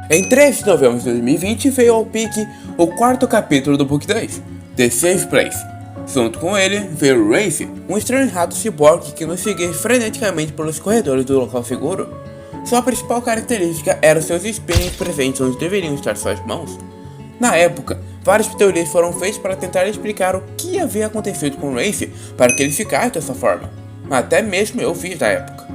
Em 3 de novembro de 2020 veio ao pique o quarto capítulo do Book 2, The Safe Place. Junto com ele veio Rafe, um estranho rato ciborgue que nos seguia freneticamente pelos corredores do local seguro. Sua principal característica eram seus espinhos presentes onde deveriam estar suas mãos. Na época, várias teorias foram feitas para tentar explicar o que havia acontecido com Rafe para que ele ficasse dessa forma. Até mesmo eu fiz na época.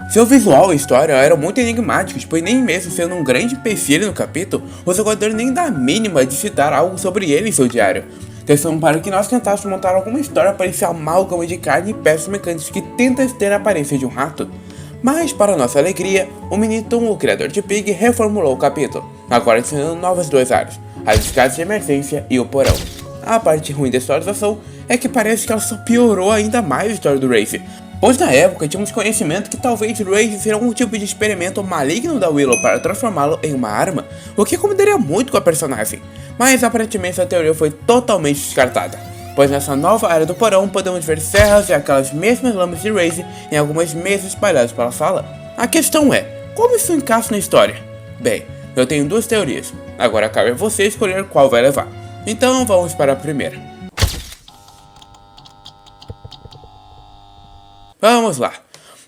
Seu visual e história eram muito enigmáticos, pois nem mesmo sendo um grande empecilho no capítulo, o jogador nem dá a mínima de citar algo sobre ele em seu diário. Questão para que nós tentássemos montar alguma história para esse amálgama de carne e peças mecânicas que tenta ter a aparência de um rato. Mas, para nossa alegria, o Miniton, o criador de Pig, reformulou o capítulo, agora adicionando novas duas áreas, as escadas de emergência e o porão. A parte ruim da atualização é que parece que ela só piorou ainda mais a história do Rafe, pois na época tínhamos conhecimento que talvez Rafe seria um tipo de experimento maligno da Willow para transformá-lo em uma arma, o que combinaria muito com a personagem, mas aparentemente essa teoria foi totalmente descartada, pois nessa nova área do porão podemos ver serras e aquelas mesmas lâminas de Rafe em algumas mesas espalhadas pela sala. A questão é, como isso encaixa na história? Bem, eu tenho duas teorias, agora cabe a você escolher qual vai levar, então vamos para a primeira. Vamos lá.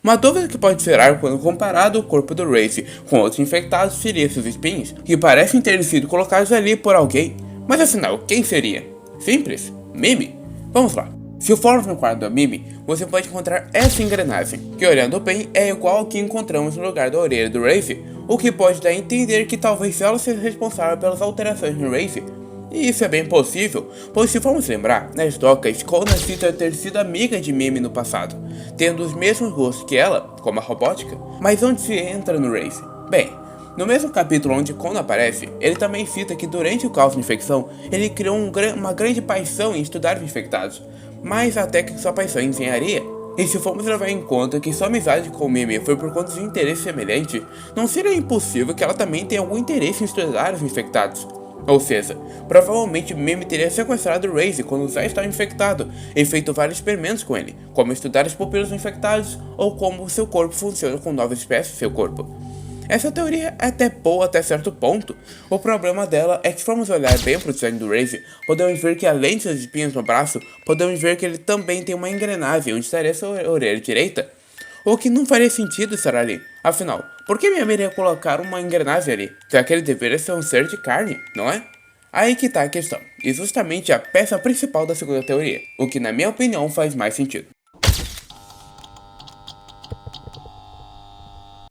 Uma dúvida que pode gerar quando comparado o corpo do Rafe com outros infectados seria seus espinhos, que parecem ter sido colocados ali por alguém. Mas afinal, quem seria? Simples. Mimi. Vamos lá. Se formos no quadro da Mimi, você pode encontrar essa engrenagem, que olhando bem é igual ao que encontramos no lugar da orelha do Rafe, o que pode dar a entender que talvez ela seja responsável pelas alterações no Rafe. E isso é bem possível, pois se formos lembrar, nas docas, Kona cita ter sido amiga de Mimi no passado, tendo os mesmos gostos que ela, como a robótica. Mas onde se entra no Rafe? Bem, no mesmo capítulo onde Kona aparece, ele também cita que durante o caos de infecção, ele criou uma grande paixão em estudar os infectados, mais até que sua paixão em engenharia. E se formos levar em conta que sua amizade com Mimi foi por conta de um interesse semelhante, não seria impossível que ela também tenha algum interesse em estudar os infectados. Ou seja, provavelmente Mimi teria sequestrado Rafe quando já estava infectado e feito vários experimentos com ele, como estudar as pupilas infectadas ou como seu corpo funciona com novas espécies de seu corpo. Essa teoria é até boa até certo ponto. O problema dela é que se formos olhar bem para o design do Rafe, podemos ver que além de seus espinhos no braço, podemos ver que ele também tem uma engrenagem onde estaria sua orelha direita. O que não faria sentido estar ali. Afinal, por que Mimi iria colocar uma engrenagem ali, já que ele deveria ser um ser de carne, não é? Aí que tá a questão, e justamente a peça principal da segunda teoria, o que na minha opinião faz mais sentido.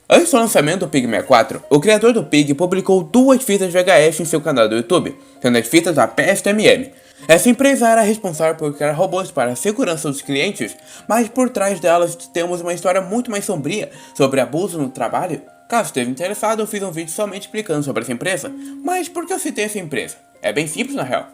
Antes do lançamento do Pig 64, o criador do Pig publicou duas fitas VHS em seu canal do YouTube, sendo as fitas da PSTMM. Essa empresa era responsável por criar robôs para a segurança dos clientes, mas por trás delas temos uma história muito mais sombria sobre abuso no trabalho. Caso esteja interessado, eu fiz um vídeo somente explicando sobre essa empresa, mas por que eu citei essa empresa? É bem simples na real.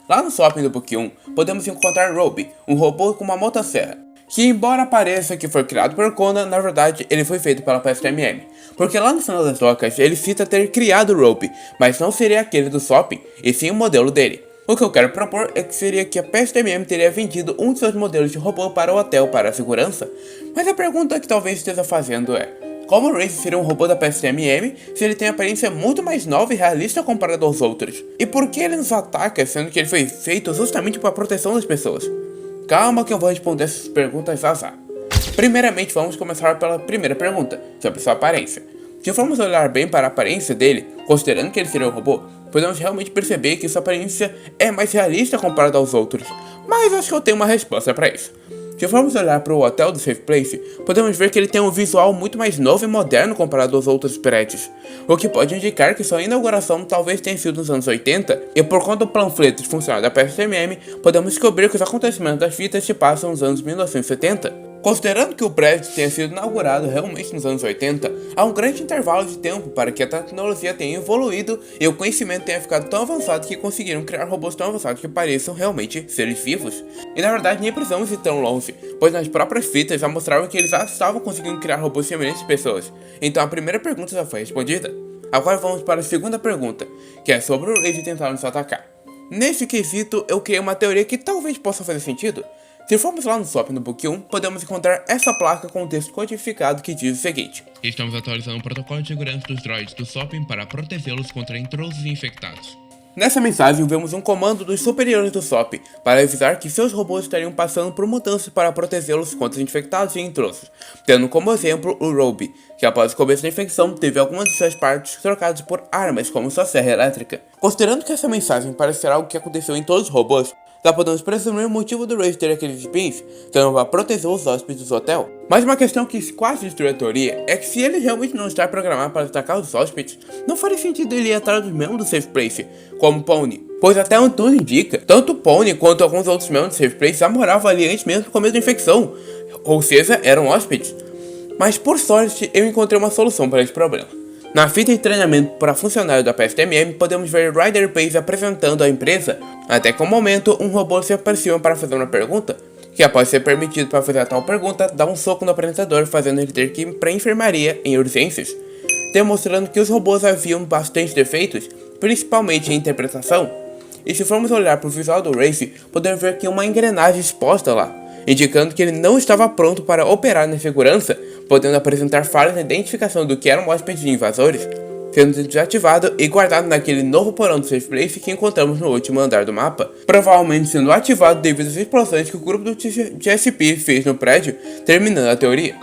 Lá no shopping do Book 1, podemos encontrar Roby, um robô com uma motosserra, que embora pareça que foi criado por Kona, na verdade ele foi feito pela PSTMM, porque lá no final das docas ele cita ter criado o Roby, mas não seria aquele do shopping, e sim o modelo dele. O que eu quero propor é que seria que a PSTMM teria vendido um de seus modelos de robô para o hotel para a segurança, mas a pergunta que talvez esteja fazendo é: como o Rafe seria um robô da PSTMM se ele tem aparência muito mais nova e realista comparado aos outros? E por que ele nos ataca sendo que ele foi feito justamente para a proteção das pessoas? Calma que eu vou responder essas perguntas já. Primeiramente vamos começar pela primeira pergunta, sobre sua aparência. Se formos olhar bem para a aparência dele, considerando que ele seria um robô, podemos realmente perceber que sua aparência é mais realista comparada aos outros, mas acho que eu tenho uma resposta para isso. Se formos olhar para o hotel do Safe Place, podemos ver que ele tem um visual muito mais novo e moderno comparado aos outros prédios, o que pode indicar que sua inauguração talvez tenha sido nos anos 80, e por conta do panfleto funcional da PSTMM, podemos descobrir que os acontecimentos das fitas se passam nos anos 1970. Considerando que o prédio tenha sido inaugurado realmente nos anos 80, há um grande intervalo de tempo para que a tecnologia tenha evoluído e o conhecimento tenha ficado tão avançado que conseguiram criar robôs tão avançados que pareçam realmente seres vivos. E na verdade nem precisamos ir tão longe, pois nas próprias fitas já mostravam que eles já estavam conseguindo criar robôs semelhantes de pessoas. Então a primeira pergunta já foi respondida. Agora vamos para a segunda pergunta, que é sobre o Rafe tentar nos atacar. Nesse quesito eu criei uma teoria que talvez possa fazer sentido. Se formos lá no SOP no Book 1, podemos encontrar essa placa com um texto codificado que diz o seguinte: estamos atualizando o protocolo de segurança dos droids do SOP para protegê-los contra intrusos e infectados. Nessa mensagem, vemos um comando dos superiores do SOP para avisar que seus robôs estariam passando por mudanças para protegê-los contra infectados e intrusos, tendo como exemplo o Roby, que após o começo da infecção teve algumas de suas partes trocadas por armas como sua serra elétrica. Considerando que essa mensagem parece ser algo que aconteceu em todos os robôs, já podemos presumir o motivo do Wraith ter aqueles spins, sendo para proteger os hóspedes do hotel. Mas uma questão que quase destruiu a teoria é que se ele realmente não está programado para atacar os hóspedes, não faria sentido ele ir atrás dos membros do Safe Place, como Pony. Pois até onde tudo indica, tanto Pony quanto alguns outros membros do Safe Place já moravam ali antes mesmo do começo da infecção, ou seja, eram hóspedes. Mas por sorte, eu encontrei uma solução para esse problema. Na fita de treinamento para funcionário da PSTMM, podemos ver Ryder Pace apresentando a empresa, até que um momento um robô se aproxima para fazer uma pergunta, que após ser permitido para fazer a tal pergunta, dá um soco no apresentador, fazendo ele ter que ir para a enfermaria em urgências, demonstrando que os robôs haviam bastante defeitos, principalmente em interpretação. E se formos olhar para o visual do Wraith, podemos ver que uma engrenagem exposta lá, indicando que ele não estava pronto para operar na segurança, podendo apresentar falhas na identificação do que eram hóspedes e invasores, sendo desativado e guardado naquele novo porão do Safe Place que encontramos no último andar do mapa, provavelmente sendo ativado devido às explosões que o grupo do GSP fez no prédio, terminando a teoria.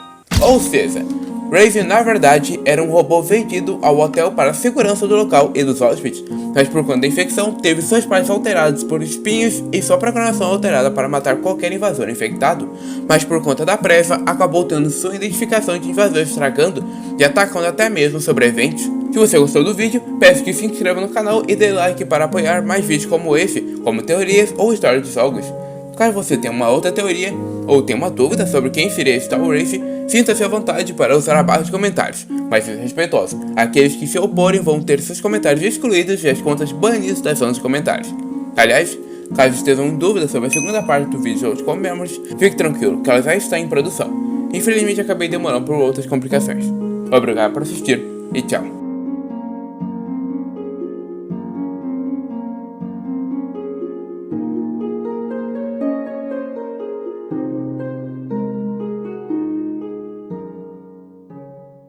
Ou seja, Raven na verdade era um robô vendido ao hotel para a segurança do local e dos hóspedes, mas por conta da infecção teve suas partes alteradas por espinhos e sua programação alterada para matar qualquer invasor infectado, mas por conta da pressa acabou tendo sua identificação de invasor estragando e atacando até mesmo sobreviventes. Se você gostou do vídeo, peço que se inscreva no canal e dê like para apoiar mais vídeos como esse, como teorias ou histórias de jogos. Caso você tenha uma outra teoria, ou tenha uma dúvida sobre quem seria Star Wraith, sinta-se à vontade para usar a barra de comentários, mas seja respeitoso. Aqueles que se oporem vão ter seus comentários excluídos e as contas banidas das zonas de comentários. Aliás, caso estejam em dúvida sobre a segunda parte do vídeo de Outcome Memories, fique tranquilo que ela já está em produção. Infelizmente acabei demorando por outras complicações. Obrigado por assistir e tchau.